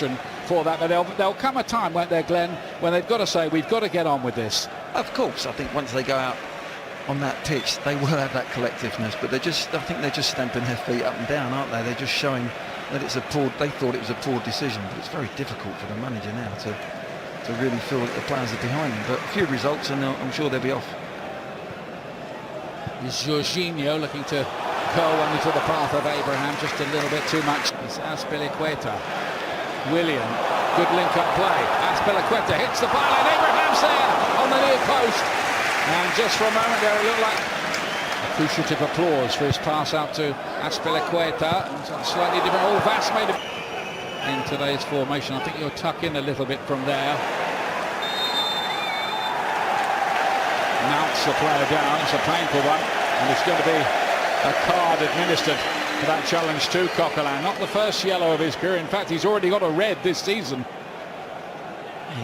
passion for that, but there'll come a time, won't there, Glenn, when they've got to say, we've got to get on with this. Of course, I think once they go out on that pitch, they will have that collectiveness, but I think they're just stamping their feet up and down, aren't they? They're just showing that it's a poor, they thought it was a poor decision, but it's very difficult for the manager now to really feel that the players are behind them. But a few results and I'm sure they'll be off. Is Jorginho looking to curl one into the path of Abraham just a little bit too much. It's Azpilicueta. Willian, good link-up play. Azpilicueta hits the pylon. Abraham's there on the near post. And just for a moment there, it looked like appreciative applause for his pass out to Azpilicueta. Slightly different. Oh, Vass made it in today's formation. I think you'll tuck in a little bit from there. Mounts the player down. It's a painful one, and it's going to be a card administered for that challenge to Chеllsеɑ. Not the first yellow of his career. In fact, he's already got a red this season.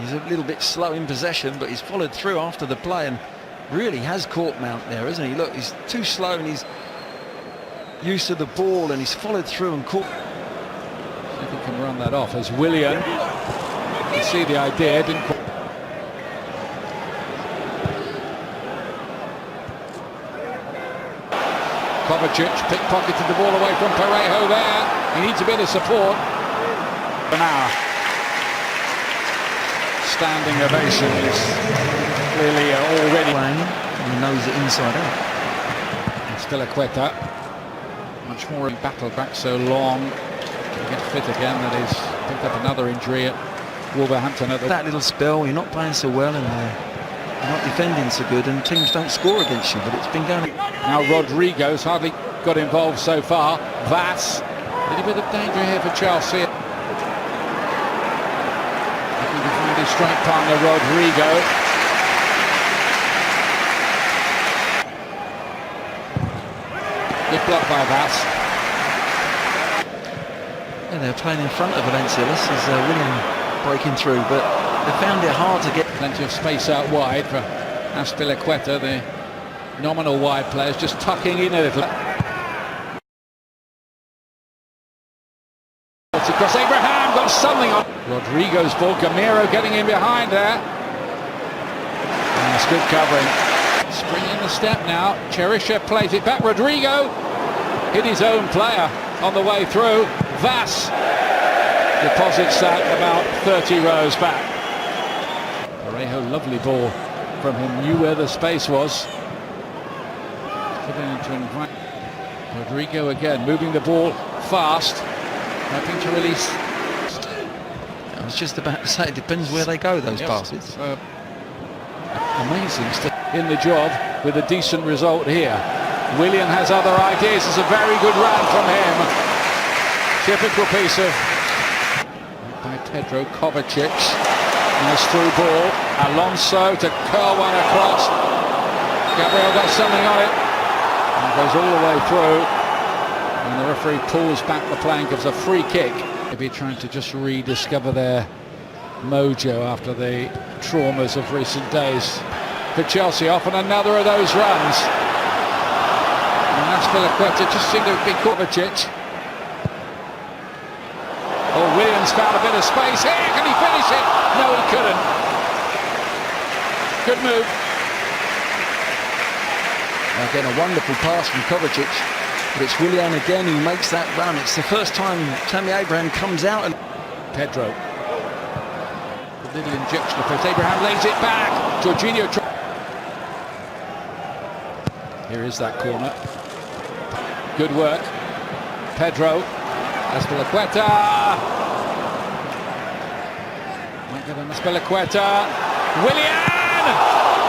He's a little bit slow in possession, but he's followed through after the play and really has caught Mount there, isn't he? Look, he's too slow and he's used to the ball, and he's followed through and caught. See if he can run that off as Willian. You see the idea, didn't quite. Kovacic pickpocketed the ball away from Parejo there. He needs a bit of support. For now, standing ovation is clearly already playing. He knows it inside out. Azpilicueta, much more battled back so long to get fit again. That is, picked up another injury at Wolverhampton. That little spell, you're not playing so well in there. You're not defending so good, and teams don't score against you, but it's been going. Now Rodrigo's hardly got involved so far. Vass, a little bit of danger here for Chelsea. Looking to find his strike partner, Rodrigo. Good block by Vass. Yeah, they're playing in front of Vallensiaä. This is Willian breaking through, but they found it hard to get. Plenty of space out wide for Azpilicueta, the nominal wide players, just tucking in a little. It's across Abraham, got something on. Rodrigo's ball, Gamero getting in behind there. And it's good covering. Springing the step now, Chеllsеɑ plays it back, Rodrigo hit his own player on the way through. Vass deposits that about 30 rows back. Parejo, lovely ball from him, knew where the space was. To invite Rodrigo again, moving the ball fast, hoping to release. I was just about to say, it depends where they go, those passes. Amazing stuff in the job with a decent result here. Willian has other ideas. It's a very good run from him. Typical piece of by Pedro. Kovacic. Nice through ball. Alonso to curl one across. Gabriel got something on it. And goes all the way through. And the referee pulls back the play and gives a free kick. Maybe trying to just rediscover their mojo after the traumas of recent days. For Chelsea, off on another of those runs. And Azpilicueta just seemed to be Kovacic. Oh, Williams found a bit of space here. Can he finish it? No, he couldn't. Good move. Again, a wonderful pass from Kovacic, but it's Willian again who makes that run. It's the first time Tammy Abraham comes out. And Pedro. A little injection of pace. Abraham lays it back. Jorginho. Here is that corner. Good work. Pedro. Azpilicueta. Might get an Azpilicueta. Willian!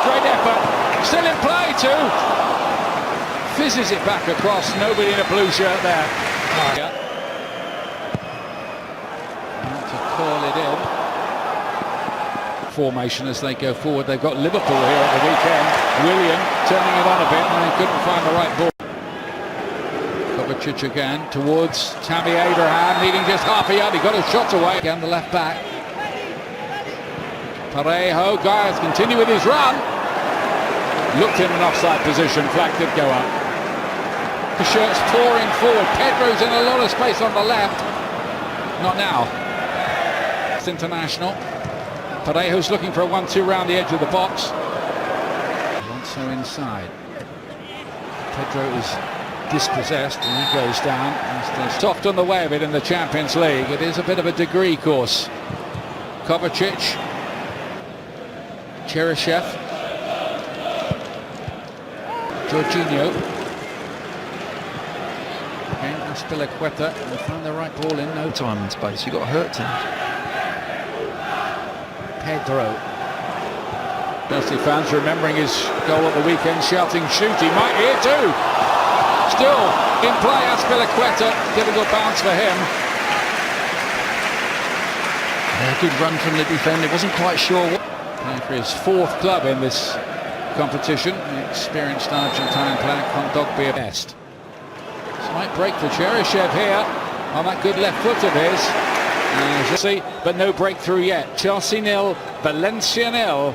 Great effort. Still in play too. Fizzes it back across. Nobody in a blue shirt there. Not to call it in. Formation as they go forward. They've got Liverpool here at the weekend. Willian turning it on a bit and they couldn't find the right ball. Kovacic again towards Tammy Abraham, needing just half a yard. He got a shot away. Again, the left back. Parejo, guys, continue with his run. Looked in an offside position. Flag did go up. The shirt's pouring forward. Pedro's in a lot of space on the left. Not now. first international. Parejo's looking for a 1-2 round the edge of the box. Alonso inside. Pedro is dispossessed and he goes down. He's soft on the way of it in the Champions League. It is a bit of a degree course. Kovacic. Cherisev. Jorginho. Again, Aspilicueta. And found the right ball in no Time and space. You've got to hurt him. Pedro. Chelsea fans remembering his goal at the weekend, shouting shoot, he might here too. Still in play, Aspilicueta, difficult bounce for him. Yeah, good run from the defender, wasn't quite sure what. Playing for his fourth club in this competition, the experienced Argentine player Kondogbia best. Slight break for Cherisev here on that good left foot of his. But no breakthrough yet. Chelsea 0, Valencia 0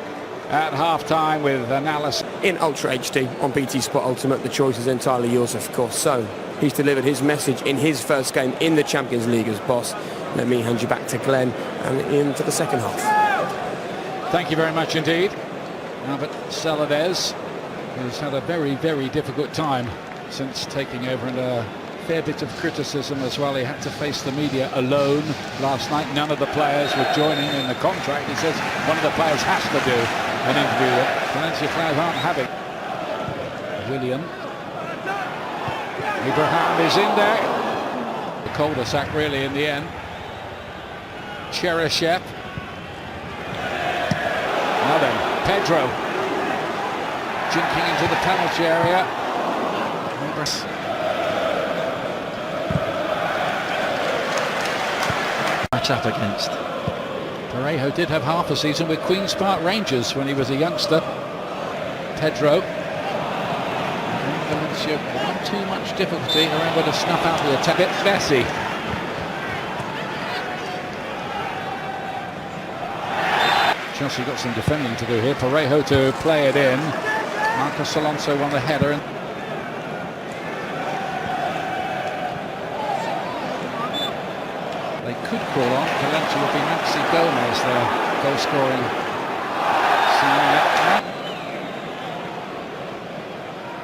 at half-time with analysis. In Ultra HD on BT Sport Ultimate, the choice is entirely yours, of course. So, he's delivered his message in his first game in the Champions League as boss. Let me hand you back to Glenn and into the second half. Thank you very much indeed. Albert Celades, who's had a very, very difficult time since taking over, and a fair bit of criticism as well. He had to face the media alone last night. None of the players were joining in the contract. He says one of the players has to do an interview that Valencia players aren't having. Willian. Abraham is in there. The cul-de-sac really in the end. Cherisev. Now then, Pedro. Jinking into the penalty area. Match up against. Parejo did have half a season with Queen's Park Rangers when he was a youngster. Pedro. Valencia without too much difficulty are able to snuff out the attack. Messi. Chelsea got some defending to do here. Parejo to play it in. Marcos Alonso won the header. They could call on. Valencia would be Maxi Gomez, their goal-scoring.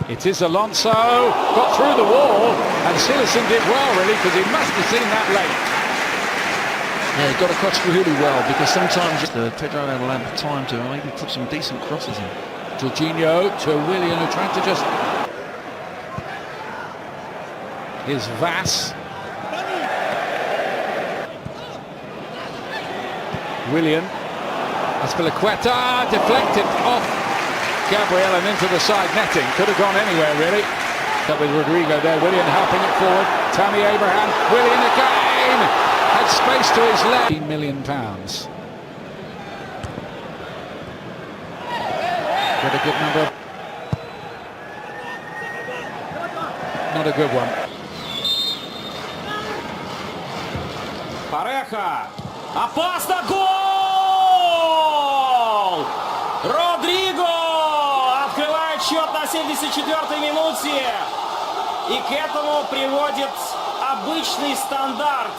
It is Alonso, got through the wall, and Silerson did well really, because he must have seen that late. Yeah, he got across really well, because sometimes Pedro will have time to maybe put some decent crosses in. Jorginho to Willian, who tried to just... Here's Vass. Willian. Aspilicueta deflected off Gabriel and into the side netting. Could have gone anywhere really. That with Rodrigo there. Willian helping it forward. Tammy Abraham. Willian again. Had space to his left. £15 million. Got a good number. Not a good one. Pareja. Опасно! Гол! Родриго открывает счет на 74-й минуте. И к этому приводит обычный стандарт.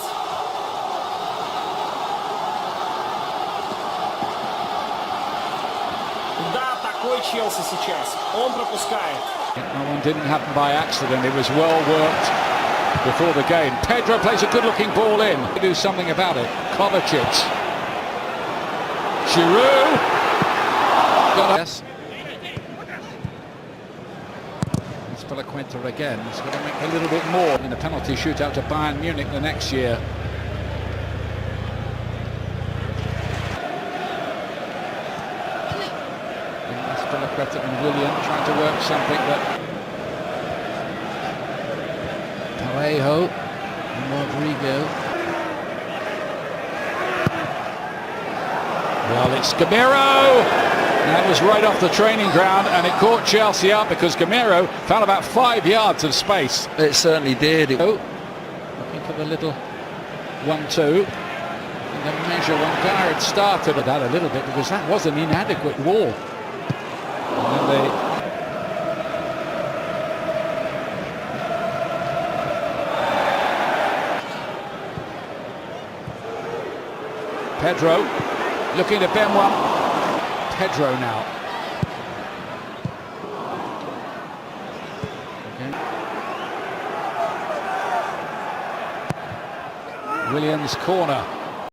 Да, такой Челси сейчас. Он пропускает. That one didn't happen by accident. It was well worked before the game. Pedro plays a good-looking ball in. To do something about it. Kovacic. Giroud. Yes. Aspilicueta again. He's got to make a little bit more in the penalty shootout to Bayern Munich the next year. Aspilicueta and Willian trying to work something that... Parejo and Rodrigo. Well, it's Gamero. That was right off the training ground, and it caught Chelsea out because Gamero found about 5 yards of space. It certainly did. Looking for the little 1-2. And the measure when Dyer had started at that a little bit, because that was an inadequate wall. And then Pedro looking to bend one. Pedro now. Okay. Williams corner.